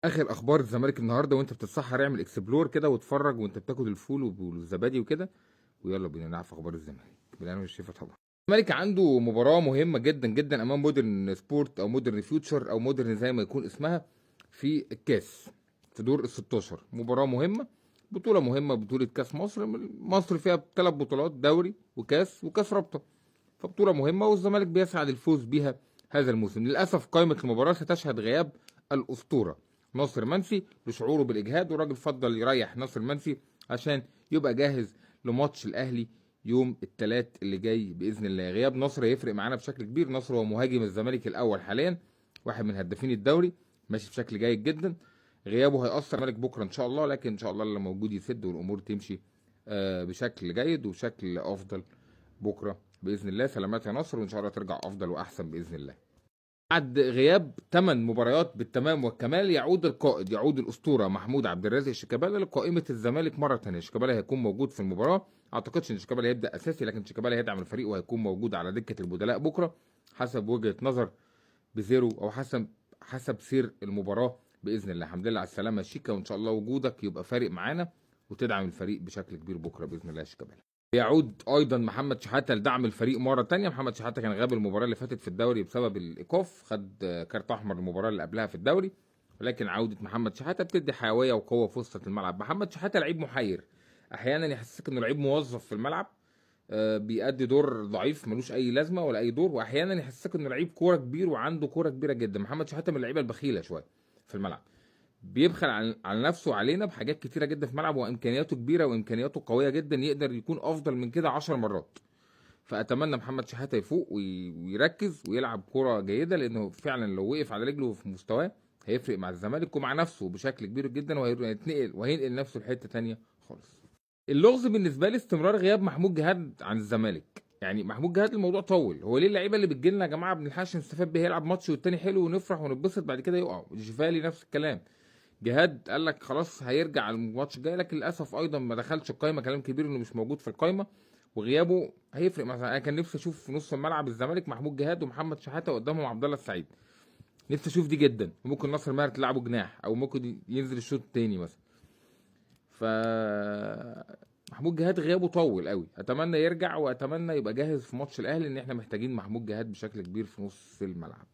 اخر اخبار الزمالك النهارده وانت بتتسحر اعمل اكسبلور كده واتفرج وانت بتاكل الفول والزبادي وكده، ويلا بينا نعرف اخبار الزمالك. انا مش شايفها طبعا. الزمالك عنده مباراه مهمه جدا جدا امام مودرن سبورت او مودرن فيوتشر او مودرن زي ما يكون اسمها في الكاس، في دور ال 16. مباراه مهمه، بطوله مهمه، بطوله كاس مصر. مصر فيها 3 بطولات، دوري وكاس رابطه، فبطوله مهمه والزمالك بيسعى للفوز بيها هذا الموسم. للاسف قائمه المباراه ستشهد غياب الاسطوره ناصر منسي لشعوره بالاجهاد، والراجل فضل يريح ناصر منسي عشان يبقى جاهز لماتش الاهلي يوم الثلاث اللي جاي باذن الله. غياب ناصر هيفرق معانا بشكل كبير. ناصر هو مهاجم الزمالك الاول حاليا، واحد من هدافين الدوري، ماشي بشكل جيد جدا. غيابه هيأثر على الزمالك بكره ان شاء الله، لكن ان شاء الله اللي موجود يسد والامور تمشي بشكل جيد وبشكل افضل بكره باذن الله. سلامات يا نصر، وان شاء الله ترجع افضل واحسن باذن الله. بعد غياب 8 مباريات بالتمام والكمال يعود القائد، يعود الاسطوره محمود عبد الرازق شيكابالا لقائمه الزمالك مره ثانيه. شيكابالا هيكون موجود في المباراه، اعتقدش ان شيكابالا هيبدا اساسي، لكن شيكابالا هيدعم الفريق وهيكون موجود على دكه البدلاء بكره حسب وجهه نظر بزيرو او حسب سير المباراه باذن الله. الحمد لله على السلامه يا شيكا، وان شاء الله وجودك يبقى فارق معانا وتدعم الفريق بشكل كبير بكره باذن الله يا شيكابالا. يعود ايضا محمد شحاته لدعم الفريق مره تانية. محمد شحاته كان غاب المباراه اللي فاتت في الدوري بسبب الايقاف، خد كارت احمر المباراه اللي قبلها في الدوري، ولكن عوده محمد شحاته بتدي حيويه وقوه في وسط الملعب. محمد شحاته لعيب محير، احيانا يحسسك انه لعيب موظف في الملعب بيأدي دور ضعيف ملوش اي لازمه ولا اي دور، واحيانا يحسسك انه لعيب كوره كبير وعنده كوره كبيره جدا. محمد شحاته من اللعيبه البخيله شويه في الملعب، بيبخل على نفسه وعلينا بحاجات كتيره جدا في الملعب، وامكانياته كبيره وامكانياته قويه جدا، يقدر يكون افضل من كده 10 مرات. فاتمنى محمد شحاته يفوق ويركز ويلعب كره جيده، لانه فعلا لو وقف على رجله في مستواه هيفرق مع الزمالك ومع نفسه بشكل كبير جدا، وهينقل نفسه لحته تانية خالص. اللغز بالنسبه لي استمرار غياب محمود جهاد عن الزمالك. يعني محمود جهاد الموضوع طول، هو ليه اللعيبه اللي بتجي لنا يا جماعه بنلحقش نستفاد بيها؟ يلعب ماتش والتاني حلو ونفرح ونتبسط، بعد كده يقع. جيفالي نفس الكلام، جهاد قال لك خلاص هيرجع الماتش الجاي، لكن للاسف ايضا ما دخلش القايمه. كلام كبير انه مش موجود في القايمه، وغيابه هيفرق. مثلا انا كان نفسي اشوف في نص الملعب الزمالك محمود جهاد ومحمد شحاته وقدامهم عبد الله السعيد، نفسي اشوف دي جدا. وممكن ناصر ماهر تلعبه جناح او ممكن ينزل الشوط التاني مثلا. ف محمود جهاد غيابه طول قوي، اتمنى يرجع واتمنى يبقى جاهز في ماتش الاهلي، ان احنا محتاجين محمود جهاد بشكل كبير في نص الملعب.